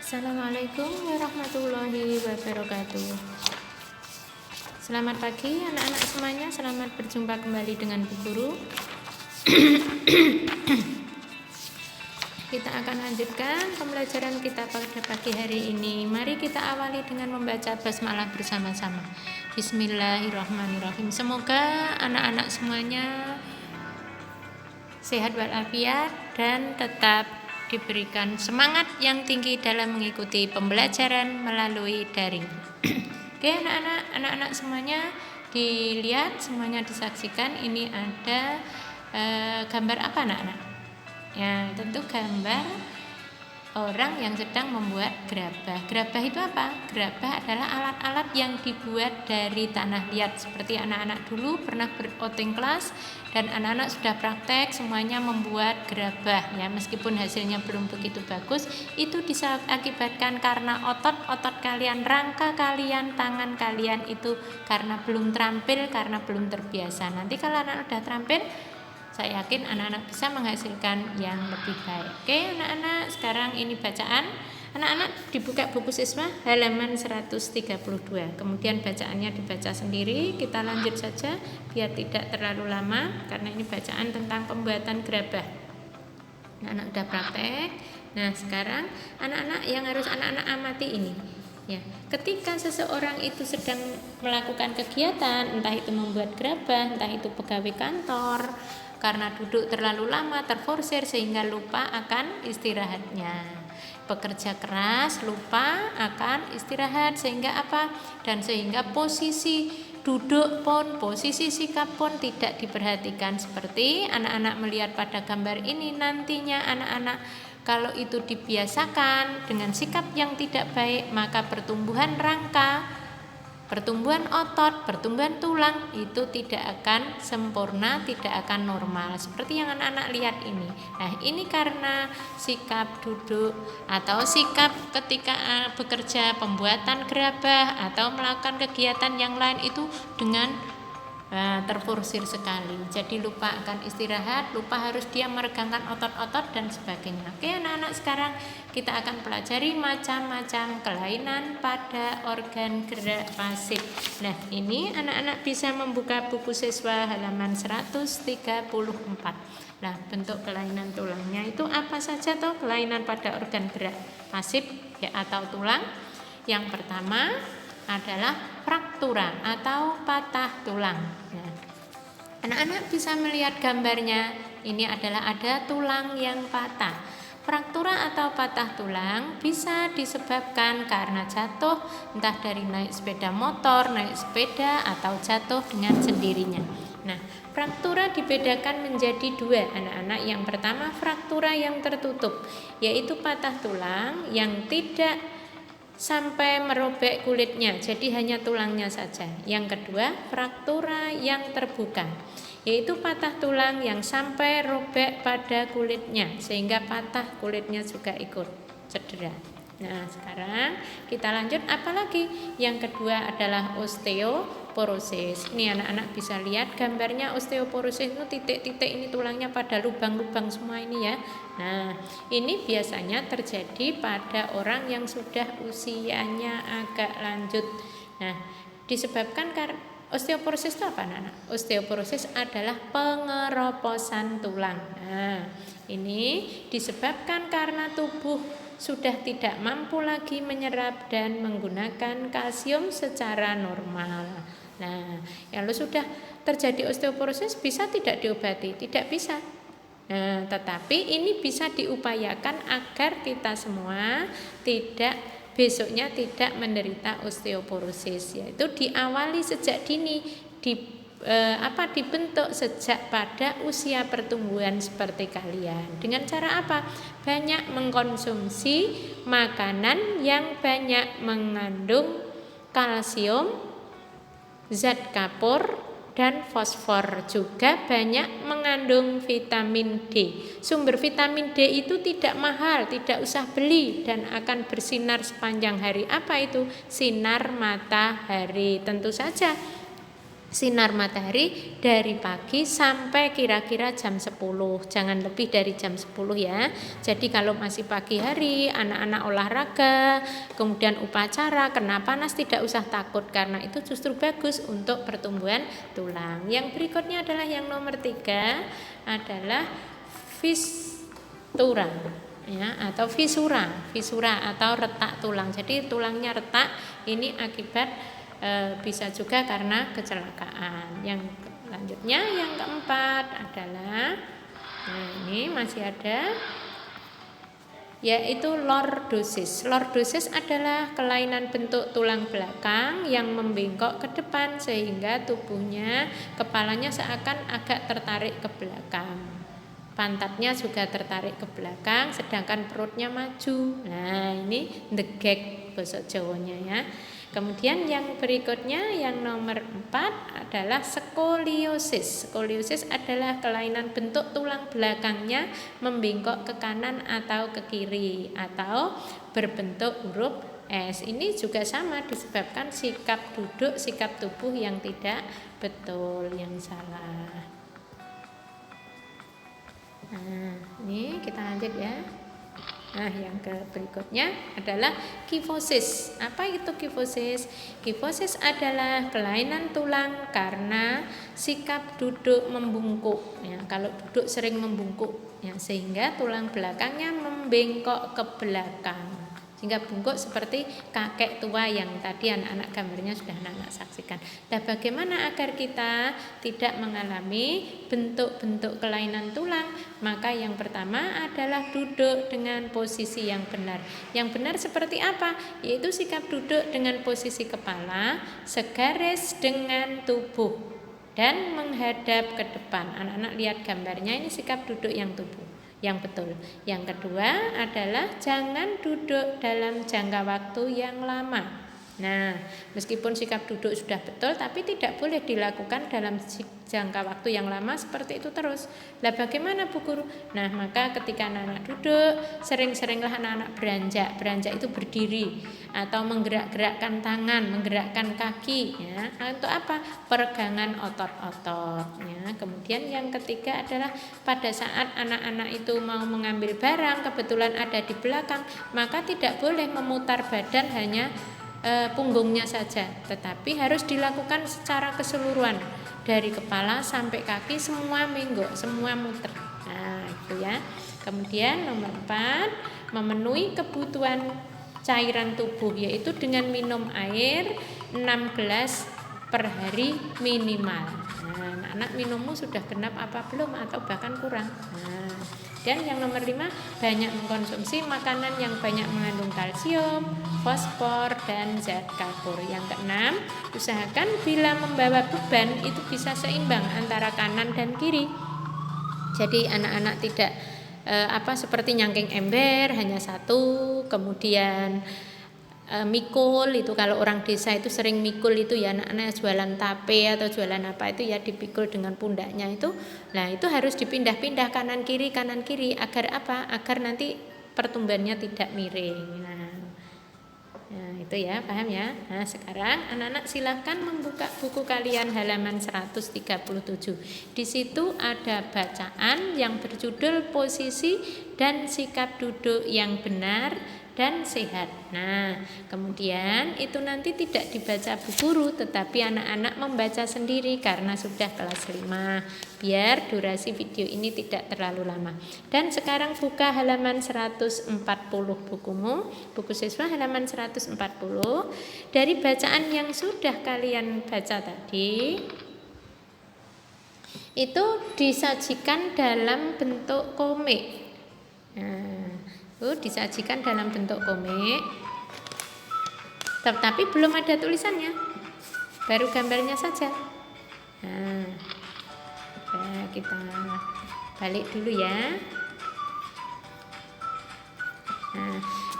Assalamualaikum warahmatullahi wabarakatuh. Selamat pagi anak-anak semuanya, selamat berjumpa kembali dengan Bu Guru. Kita akan lanjutkan pembelajaran kita pada pagi hari ini. Mari kita awali dengan membaca basmalah bersama-sama. Bismillahirrahmanirrahim. Semoga anak-anak semuanya sehat walafiat dan tetap diberikan semangat yang tinggi dalam mengikuti pembelajaran melalui daring. Oke, anak-anak semuanya dilihat, semuanya disaksikan. Ini ada gambar apa anak-anak? Ya, tentu gambar orang yang sedang membuat gerabah. Gerabah itu apa? Gerabah adalah alat-alat yang dibuat dari tanah liat. Seperti anak-anak dulu pernah berouting kelas dan anak-anak sudah praktek semuanya membuat gerabah. Ya, meskipun hasilnya belum begitu bagus, itu diakibatkan karena otot-otot kalian, rangka kalian, tangan kalian itu karena belum terampil, karena belum terbiasa. Nanti kalau anak sudah terampil, saya yakin anak-anak bisa menghasilkan yang lebih baik. Oke anak-anak, sekarang ini bacaan. Anak-anak dibuka buku siswa halaman 132. Kemudian bacaannya dibaca sendiri. Kita lanjut saja biar tidak terlalu lama, karena ini bacaan tentang pembuatan gerabah. Anak-anak udah praktek. Nah sekarang anak-anak yang harus anak-anak amati ini. Ya, ketika seseorang itu sedang melakukan kegiatan, entah itu membuat gerabah, entah itu pegawai kantor, karena duduk terlalu lama terforsir sehingga lupa akan istirahatnya. Bekerja keras lupa akan istirahat sehingga apa? Dan sehingga posisi duduk pun, posisi sikap pun tidak diperhatikan. Seperti anak-anak melihat pada gambar ini, nantinya anak-anak kalau itu dibiasakan dengan sikap yang tidak baik, maka pertumbuhan rangka, pertumbuhan otot, pertumbuhan tulang itu tidak akan sempurna, tidak akan normal. Seperti yang anak-anak lihat ini. Nah, ini karena sikap duduk atau sikap ketika bekerja, pembuatan gerabah atau melakukan kegiatan yang lain itu dengan terforsir sekali. Jadi lupa akan istirahat, lupa harus dia meregangkan otot-otot dan sebagainya. Oke anak-anak, sekarang kita akan pelajari macam-macam kelainan pada organ gerak pasif. Nah ini anak-anak bisa membuka buku siswa halaman 134. Nah bentuk kelainan tulangnya itu apa saja toh kelainan pada organ gerak pasif ya atau tulang? Yang pertama adalah fraktura atau patah tulang. Nah, anak-anak bisa melihat gambarnya. Ini adalah ada tulang yang patah. Fraktura atau patah tulang bisa disebabkan karena jatuh, entah dari naik sepeda motor, naik sepeda, atau jatuh dengan sendirinya. Nah, fraktura dibedakan menjadi dua anak-anak. Yang pertama fraktura yang tertutup, yaitu patah tulang yang tidak sampai merobek kulitnya, jadi hanya tulangnya saja. Yang kedua, fraktura yang terbuka, yaitu patah tulang yang sampai robek pada kulitnya sehingga patah kulitnya juga ikut cedera. Nah, sekarang kita lanjut apalagi? Yang kedua adalah osteoporosis. Ini anak-anak bisa lihat gambarnya osteoporosis itu titik-titik ini tulangnya pada lubang-lubang semua ini ya. Nah, ini biasanya terjadi pada orang yang sudah usianya agak lanjut. Nah, disebabkan karena osteoporosis itu apa anak-anak? Osteoporosis adalah pengeroposan tulang. Nah, ini disebabkan karena tubuh sudah tidak mampu lagi menyerap dan menggunakan kalsium secara normal. Nah, kalau sudah terjadi osteoporosis bisa tidak diobati? Tidak bisa. Nah, tetapi ini bisa diupayakan agar kita semua besoknya tidak menderita osteoporosis, yaitu diawali sejak dini, dibentuk sejak pada usia pertumbuhan seperti kalian. Dengan cara apa? Banyak mengkonsumsi makanan yang banyak mengandung kalsium, zat kapur, dan fosfor, juga banyak mengandung vitamin D. Sumber vitamin D itu tidak mahal, tidak usah beli dan akan bersinar sepanjang hari. Apa itu? Sinar matahari. Tentu saja sinar matahari dari pagi sampai kira-kira jam 10, jangan lebih dari jam 10 ya. Jadi kalau masih pagi hari, anak-anak olahraga, kemudian upacara, kena panas, tidak usah takut karena itu justru bagus untuk pertumbuhan tulang. Yang berikutnya adalah yang nomor 3 adalah fistura ya, atau fisura atau retak tulang. Jadi tulangnya retak, ini akibat bisa juga karena kecelakaan. Yang selanjutnya yang keempat adalah, nah ini masih ada, yaitu lordosis. Lordosis adalah kelainan bentuk tulang belakang yang membengkok ke depan sehingga tubuhnya, kepalanya seakan agak tertarik ke belakang. Pantatnya juga tertarik ke belakang, sedangkan perutnya maju. Nah, ini ndegek bahasa Jawanya ya. Kemudian yang berikutnya yang nomor 4 adalah skoliosis. Skoliosis adalah kelainan bentuk tulang belakangnya membengkok ke kanan atau ke kiri atau berbentuk huruf S. Ini juga sama disebabkan sikap duduk, sikap tubuh yang tidak betul, yang salah. Nah, ini kita lanjut ya. Nah, yang berikutnya adalah kifosis. Apa itu kifosis? Kifosis adalah kelainan tulang karena sikap duduk membungkuk. Ya, kalau duduk sering membungkuk, ya, sehingga tulang belakangnya membengkok ke belakang. Sehingga bungkuk seperti kakek tua yang tadi anak-anak gambarnya sudah anak-anak saksikan. Nah, bagaimana agar kita tidak mengalami bentuk-bentuk kelainan tulang? Maka yang pertama adalah duduk dengan posisi yang benar. Yang benar seperti apa? Yaitu sikap duduk dengan posisi kepala segaris dengan tubuh dan menghadap ke depan. Anak-anak lihat gambarnya, ini sikap duduk yang betul. Yang kedua adalah jangan duduk dalam jangka waktu yang lama. Nah, meskipun sikap duduk sudah betul, tapi tidak boleh dilakukan dalam jangka waktu yang lama seperti itu terus. Lah bagaimana Bu Guru? Nah, maka ketika anak-anak duduk, sering-seringlah anak-anak beranjak. Beranjak itu berdiri atau menggerak-gerakkan tangan, menggerakkan kaki ya. Untuk apa? Peregangan otot-otot ya. Kemudian yang ketiga adalah pada saat anak-anak itu mau mengambil barang, kebetulan ada di belakang, maka tidak boleh memutar badan hanya punggungnya saja, tetapi harus dilakukan secara keseluruhan dari kepala sampai kaki, semua menggok, semua muter. Nah, itu ya. Kemudian nomor 4, memenuhi kebutuhan cairan tubuh, yaitu dengan minum air 6 gelas per hari minimal. Nah, anak-anak minummu sudah genap apa belum atau bahkan kurang. Nah, dan yang nomor 5, banyak mengkonsumsi makanan yang banyak mengandung kalsium, fosfor, dan zat kapur. Yang keenam, usahakan bila membawa beban itu bisa seimbang antara kanan dan kiri. Jadi anak-anak tidak seperti nyangking ember hanya satu, kemudian mikul itu, kalau orang desa itu sering mikul itu ya, anak-anak jualan tape atau jualan apa itu ya dipikul dengan pundaknya itu. Nah, itu harus dipindah-pindah kanan kiri agar apa? Agar nanti pertumbuhannya tidak miring. Nah, itu ya, paham ya? Nah, sekarang anak-anak silahkan membuka buku kalian halaman 137. Di situ ada bacaan yang berjudul posisi dan sikap duduk yang benar dan sehat. Nah, kemudian itu nanti tidak dibaca Bu Guru, tetapi anak-anak membaca sendiri karena sudah kelas 5, biar durasi video ini tidak terlalu lama. Dan sekarang buka halaman 140 bukumu, buku siswa halaman 140. Dari bacaan yang sudah kalian baca tadi, itu disajikan dalam bentuk komik. Nah, disajikan dalam bentuk komik, tetapi belum ada tulisannya, baru gambarnya saja. Nah, kita balik dulu ya.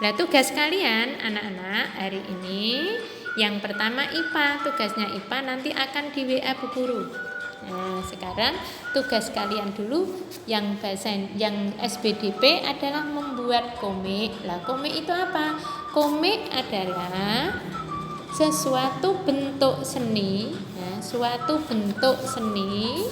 Nah, tugas kalian anak-anak hari ini yang pertama IPA, tugasnya IPA nanti akan di WA Bu Guru. Nah, sekarang tugas kalian dulu yang SBDP adalah membuat komik. Lah, komik itu apa? Komik adalah sesuatu bentuk seni. Nah, Nah, suatu bentuk seni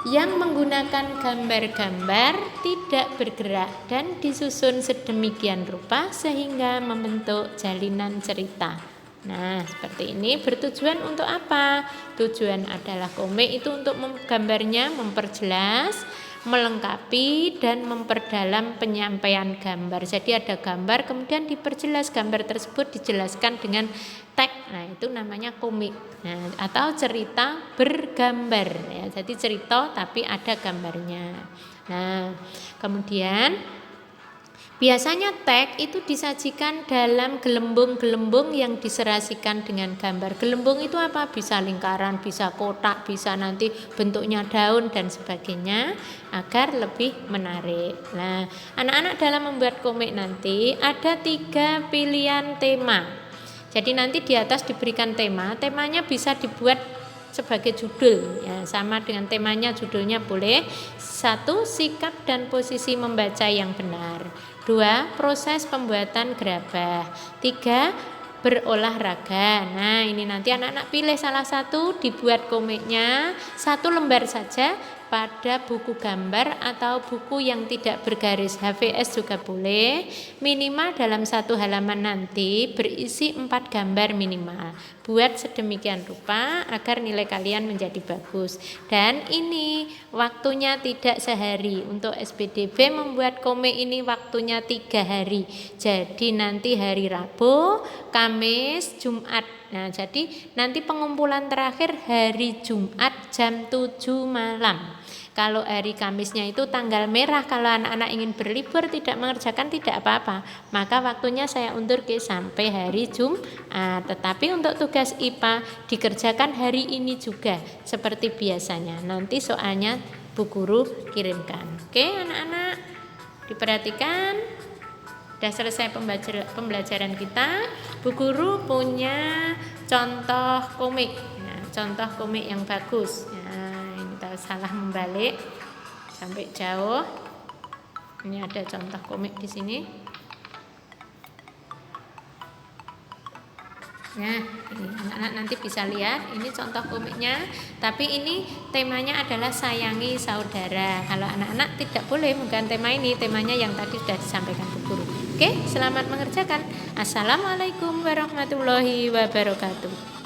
yang menggunakan gambar-gambar tidak bergerak dan disusun sedemikian rupa sehingga membentuk jalinan cerita. Nah, seperti ini bertujuan untuk apa? Tujuan adalah komik itu untuk gambarnya memperjelas, melengkapi dan memperdalam penyampaian gambar. Jadi ada gambar kemudian diperjelas, gambar tersebut dijelaskan dengan teks. Nah, itu namanya komik. Nah, atau cerita bergambar ya. Jadi cerita tapi ada gambarnya. Nah, kemudian biasanya teks itu disajikan dalam gelembung-gelembung yang diserasikan dengan gambar. Gelembung itu apa? Bisa lingkaran, bisa kotak, bisa nanti bentuknya daun dan sebagainya agar lebih menarik. Nah, anak-anak dalam membuat komik nanti ada 3 pilihan tema. Jadi nanti di atas diberikan tema, temanya bisa dibuat sebagai judul ya, sama dengan temanya, judulnya boleh. 1. Sikap dan posisi membaca yang benar. 2. Proses pembuatan gerabah. 3. Berolahraga. Nah, ini nanti anak-anak pilih salah satu, dibuat komiknya 1 lembar saja pada buku gambar atau buku yang tidak bergaris, HVS juga boleh. Minimal dalam 1 halaman nanti berisi 4 gambar minimal. Buat sedemikian rupa agar nilai kalian menjadi bagus. Dan ini waktunya tidak sehari. Untuk SPDB membuat komik ini waktunya 3 hari. Jadi nanti hari Rabu, Kamis, Jumat. Nah, jadi nanti pengumpulan terakhir hari Jumat jam 7 malam. Kalau hari Kamisnya itu tanggal merah, kalau anak-anak ingin berlibur tidak mengerjakan tidak apa-apa, maka waktunya saya undur ke sampai hari Jumat. Tetapi untuk tugas IPA dikerjakan hari ini juga seperti biasanya. Nanti soalnya Bu Guru kirimkan. Oke anak-anak, diperhatikan. Sudah selesai pembelajaran kita. Bu Guru punya contoh komik. Nah, contoh komik yang bagus. Nah, ini tak salah membalik sampai jauh. Ini ada contoh komik di sini. Nah, ini anak-anak nanti bisa lihat, ini contoh komiknya. Tapi ini temanya adalah sayangi saudara. Kalau anak-anak tidak boleh bukan tema ini, temanya yang tadi sudah disampaikan Bu Guru. Oke, selamat mengerjakan. Assalamualaikum warahmatullahi wabarakatuh.